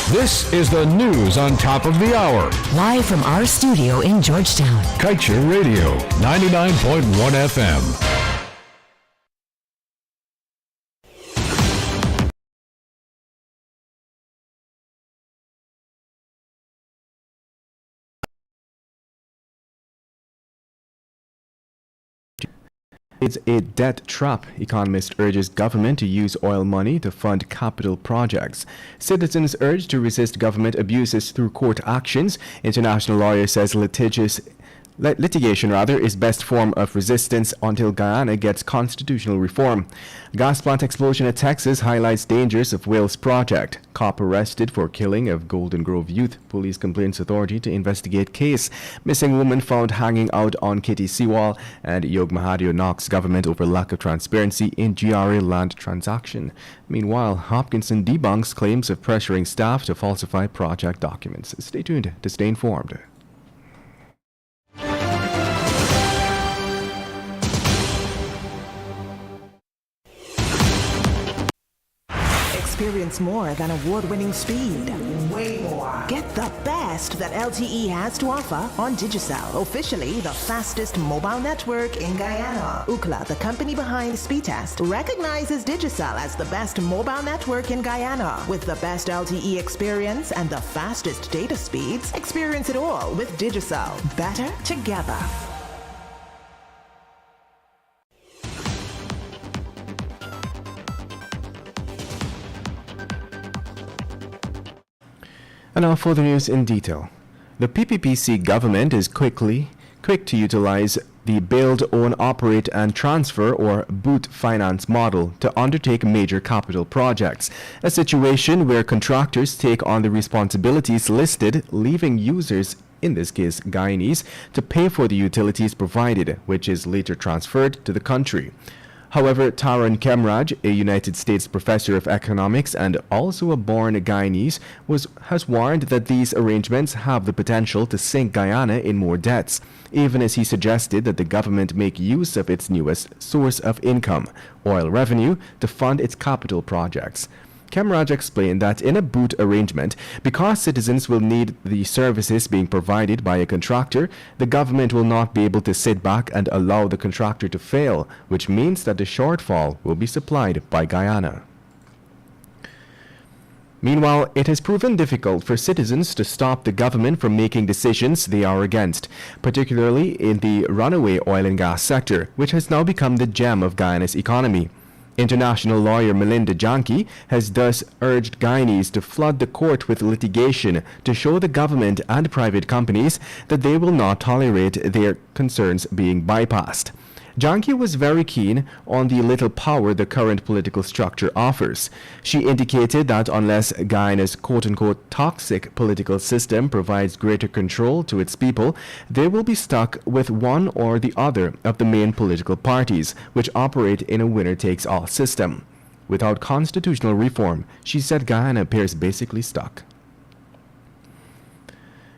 This is the news on top of the hour. Live from our studio in Georgetown. Kaieteur Radio, 99.1 FM. It's a debt trap. Economist urges government to use oil money to fund capital projects. Citizens urge to resist government abuses through court actions. International lawyer says litigation is best form of resistance until Guyana gets constitutional reform. Gas plant explosion at Texas highlights dangers of Wales project. Cop arrested for killing of Golden Grove youth. Police complaints authority to investigate case. Missing woman found hanging out on Kitty Seawall. And Yog Mahathir knocks government over lack of transparency in GRA land transaction. Meanwhile, Hopkinson debunks claims of pressuring staff to falsify project documents. Stay tuned to stay informed. Experience more than award-winning speed. Way more. Get the best that LTE has to offer on Digicel, officially the fastest mobile network in Guyana. Ookla, the company behind Speedtest, recognizes Digicel as the best mobile network in Guyana. With the best LTE experience and the fastest data speeds, experience it all with Digicel. Better together. And now for the news in detail. The PPPC government is quick to utilize the Build, Own, Operate and Transfer or BOOT finance model to undertake major capital projects, a situation where contractors take on the responsibilities listed, leaving users, in this case Guyanese, to pay for the utilities provided, which is later transferred to the country. However, Taran Kemraj, a United States professor of economics and also a born Guyanese, has warned that these arrangements have the potential to sink Guyana in more debts, even as he suggested that the government make use of its newest source of income, oil revenue, to fund its capital projects. Kemraj explained that in a BOOT arrangement, because citizens will need the services being provided by a contractor, the government will not be able to sit back and allow the contractor to fail, which means that the shortfall will be supplied by Guyana. Meanwhile, it has proven difficult for citizens to stop the government from making decisions they are against, particularly in the runaway oil and gas sector, which has now become the gem of Guyana's economy. International lawyer Melinda Janke has thus urged Guyanese to flood the court with litigation to show the government and private companies that they will not tolerate their concerns being bypassed. Janke was very keen on the little power the current political structure offers. She indicated that unless Guyana's quote-unquote toxic political system provides greater control to its people, they will be stuck with one or the other of the main political parties, which operate in a winner-takes-all system. Without constitutional reform, she said Guyana appears basically stuck.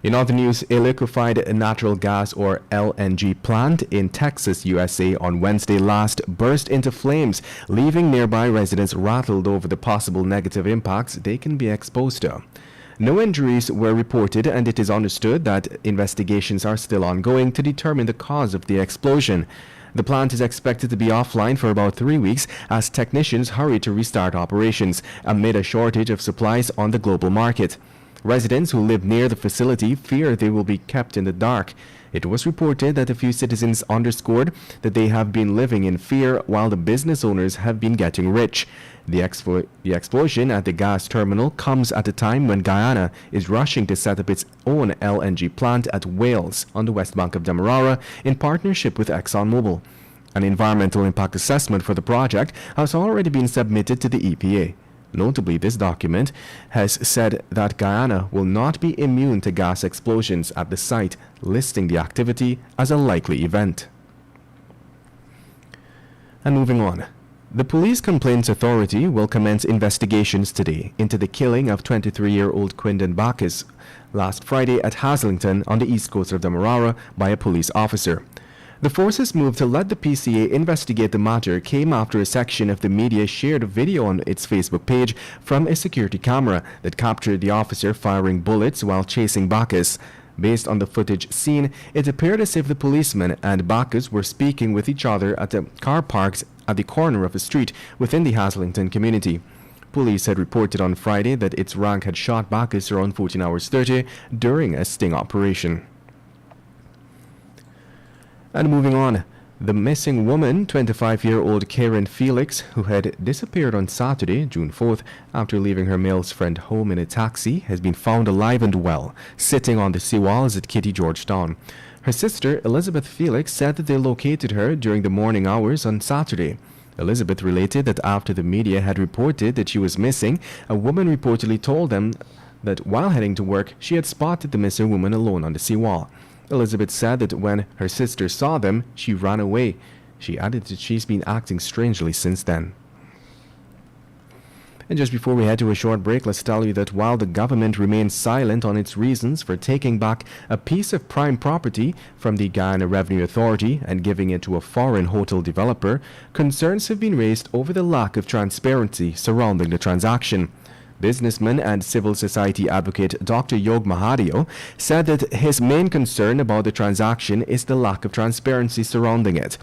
In other news, a liquefied natural gas or LNG plant in Texas, USA on Wednesday last burst into flames, leaving nearby residents rattled over the possible negative impacts they can be exposed to. No injuries were reported, and it is understood that investigations are still ongoing to determine the cause of the explosion. The plant is expected to be offline for about 3 weeks as technicians hurry to restart operations amid a shortage of supplies on the global market. Residents who live near the facility fear they will be kept in the dark. It was reported that a few citizens underscored that they have been living in fear while the business owners have been getting rich. The explosion at the gas terminal comes at a time when Guyana is rushing to set up its own LNG plant at Wales on the west bank of Demerara in partnership with ExxonMobil. An environmental impact assessment for the project has already been submitted to the EPA. Notably, this document has said that Guyana will not be immune to gas explosions at the site, listing the activity as a likely event. And moving on. The Police Complaints Authority will commence investigations today into the killing of 23-year-old Quindon Bacchus last Friday at Haslington on the east coast of Demerara by a police officer. The force's move to let the PCA investigate the matter came after a section of the media shared a video on its Facebook page from a security camera that captured the officer firing bullets while chasing Bacchus. Based on the footage seen, it appeared as if the policeman and Bacchus were speaking with each other at a car parked at the corner of a street within the Haslington community. Police had reported on Friday that its rank had shot Bacchus around 14 hours 30 during a sting operation. And moving on, the missing woman, 25-year-old Karen Felix, who had disappeared on Saturday, June 4th, after leaving her male friend home in a taxi, has been found alive and well, sitting on the seawalls at Kitty Georgetown. Her sister, Elizabeth Felix, said that they located her during the morning hours on Saturday. Elizabeth related that after the media had reported that she was missing, a woman reportedly told them that while heading to work, she had spotted the missing woman alone on the seawall. Elizabeth said that when her sister saw them, she ran away. She added that she's been acting strangely since then. And just before we head to a short break, let's tell you that while the government remains silent on its reasons for taking back a piece of prime property from the Guyana Revenue Authority and giving it to a foreign hotel developer, concerns have been raised over the lack of transparency surrounding the transaction. Businessman and civil society advocate Dr. Yog Mahadio said that his main concern about the transaction is the lack of transparency surrounding it.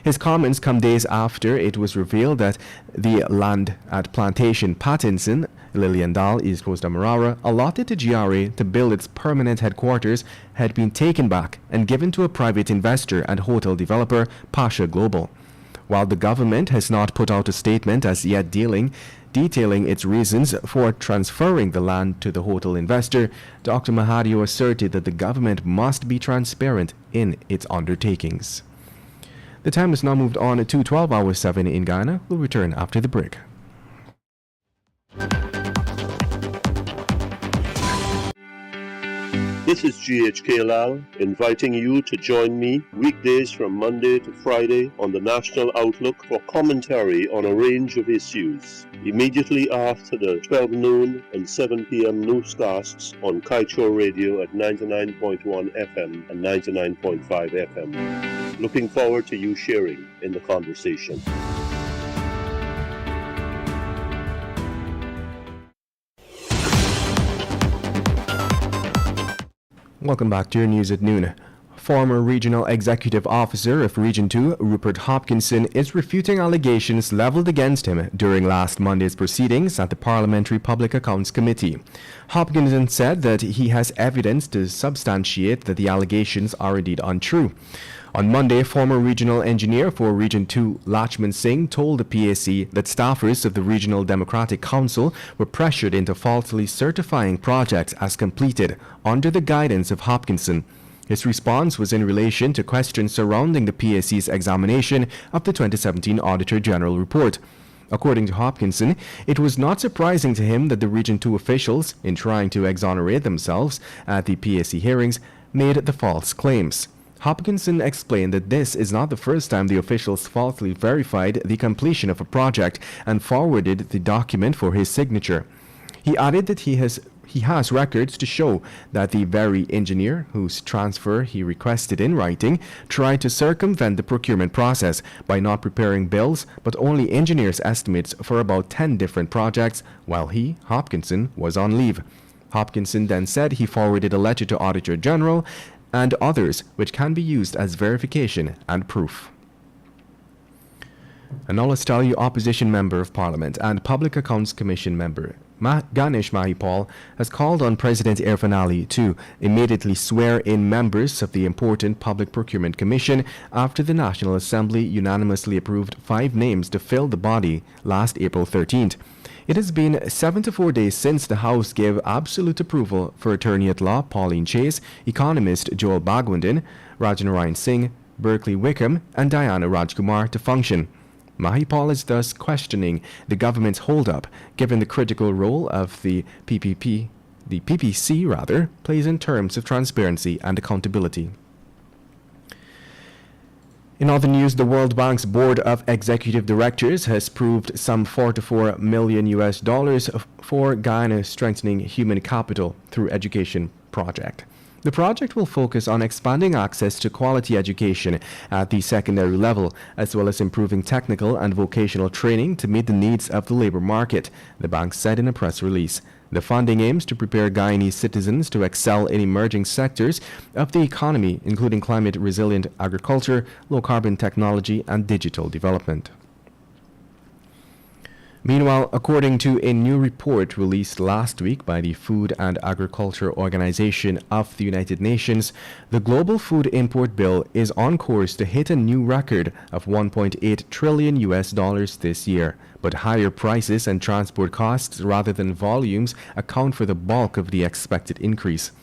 His comments come days after it was revealed that the land at Plantation Pattinson, Liliandal, East Coast Demerara, allotted to GRA to build its permanent headquarters, had been taken back and given to a private investor and hotel developer, Pasha Global. While the government has not put out a statement as yet detailing its reasons for transferring the land to the hotel investor, Dr. Mahadio asserted that the government must be transparent in its undertakings. The time has now moved on to 12 hours 7 in Guyana. We'll return after the break. This is GHK Lal inviting you to join me weekdays from Monday to Friday on the National Outlook for commentary on a range of issues. Immediately after the 12 noon and 7 p.m. newscasts on Kaieteur Radio at 99.1 FM and 99.5 FM. Looking forward to you sharing in the conversation. Welcome back to your news at noon. Former Regional Executive Officer of Region 2, Rupert Hopkinson, is refuting allegations leveled against him during last Monday's proceedings at the Parliamentary Public Accounts Committee. Hopkinson said that he has evidence to substantiate that the allegations are indeed untrue. On Monday, former regional engineer for Region 2, Lachman Singh, told the PAC that staffers of the Regional Democratic Council were pressured into falsely certifying projects as completed under the guidance of Hopkinson. His response was in relation to questions surrounding the PAC's examination of the 2017 Auditor General report. According to Hopkinson, it was not surprising to him that the Region 2 officials, in trying to exonerate themselves at the PAC hearings, made the false claims. Hopkinson explained that this is not the first time the officials falsely verified the completion of a project and forwarded the document for his signature. He added that he has records to show that the very engineer whose transfer he requested in writing tried to circumvent the procurement process by not preparing bills but only engineers' estimates for about 10 different projects while he, Hopkinson, was on leave. Hopkinson then said he forwarded a letter to Auditor General and others which can be used as verification and proof. And now let's tell you Opposition Member of Parliament and Public Accounts Commission Member Ganesh Mahipal has called on President Irfan Ali to immediately swear in members of the important Public Procurement Commission after the National Assembly unanimously approved 5 names to fill the body last April 13th. It has been 74 days since the House gave absolute approval for Attorney-at-Law Pauline Chase, economist Joel Bagwandin, Rajanarayan Singh, Berkeley Wickham, and Diana Rajkumar to function. Mahipal is thus questioning the government's hold-up, given the critical role of the PPC plays in terms of transparency and accountability. In other news, the World Bank's Board of Executive Directors has approved some $44 million for Guyana strengthening human capital through education project. The project will focus on expanding access to quality education at the secondary level, as well as improving technical and vocational training to meet the needs of the labor market, the bank said in a press release. The funding aims to prepare Guyanese citizens to excel in emerging sectors of the economy, including climate-resilient agriculture, low-carbon technology, and digital development. Meanwhile, according to a new report released last week by the Food and Agriculture Organization of the United Nations, the global food import bill is on course to hit a new record of $1.8 trillion this year. But higher prices and transport costs rather than volumes account for the bulk of the expected increase.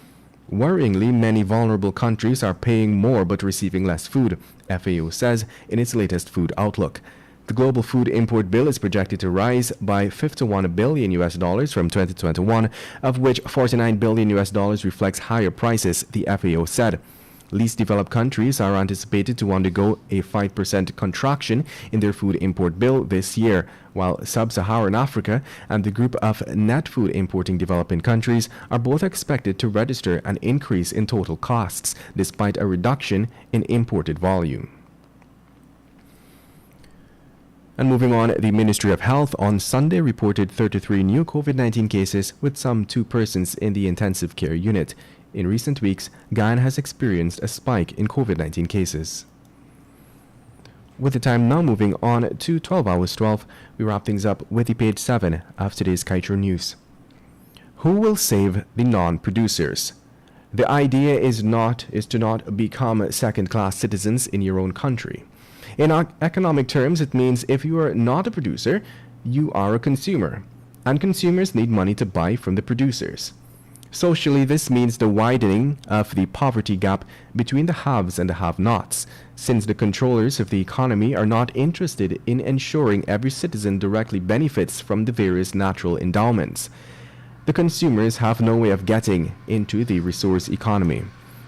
Worryingly, many vulnerable countries are paying more but receiving less food, FAO says in its latest food outlook. The global food import bill is projected to rise by $51 billion from 2021, of which $49 billion reflects higher prices, the FAO said. Least developed countries are anticipated to undergo a 5% contraction in their food import bill this year, while Sub-Saharan Africa and the group of net food importing developing countries are both expected to register an increase in total costs, despite a reduction in imported volume. And moving on, the Ministry of Health on Sunday reported 33 new COVID-19 cases, with some 2 persons in the intensive care unit. In recent weeks, Guyana has experienced a spike in COVID-19 cases. With the time now moving on to 12 hours 12, we wrap things up with the page 7 of today's Kaieteur News. Who will save the non-producers? The idea is to not become second-class citizens in your own country. In economic terms, it means if you are not a producer, you are a consumer, and consumers need money to buy from the producers. Socially, this means the widening of the poverty gap between the haves and the have-nots, since the controllers of the economy are not interested in ensuring every citizen directly benefits from the various natural endowments. The consumers have no way of getting into the resource economy.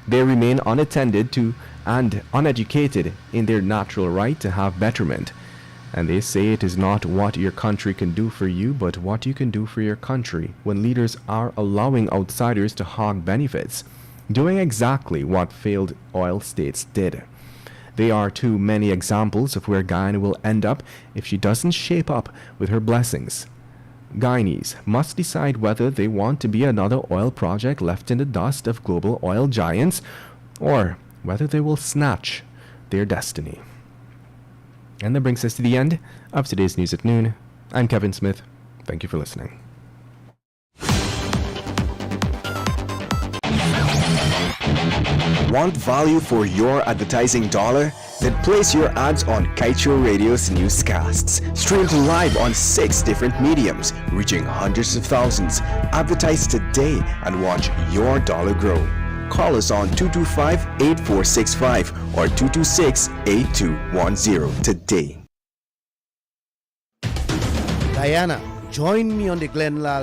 They remain unattended to and uneducated in their natural right to have betterment. And they say it is not what your country can do for you, but what you can do for your country, when leaders are allowing outsiders to hog benefits, doing exactly what failed oil states did. There are too many examples of where Guyana will end up if she doesn't shape up with her blessings. Guyanese must decide whether they want to be another oil project left in the dust of global oil giants, or whether they will snatch their destiny. And that brings us to the end of today's News at Noon. I'm Kevin Smith. Thank you for listening. Want value for your advertising dollar? Then place your ads on Kaieteur Radio's newscasts. Streamed live on 6 different mediums, reaching hundreds of thousands. Advertise today and watch your dollar grow. Call us on 225-8465 or 226-8210 today. Diana, join me on the Glenlal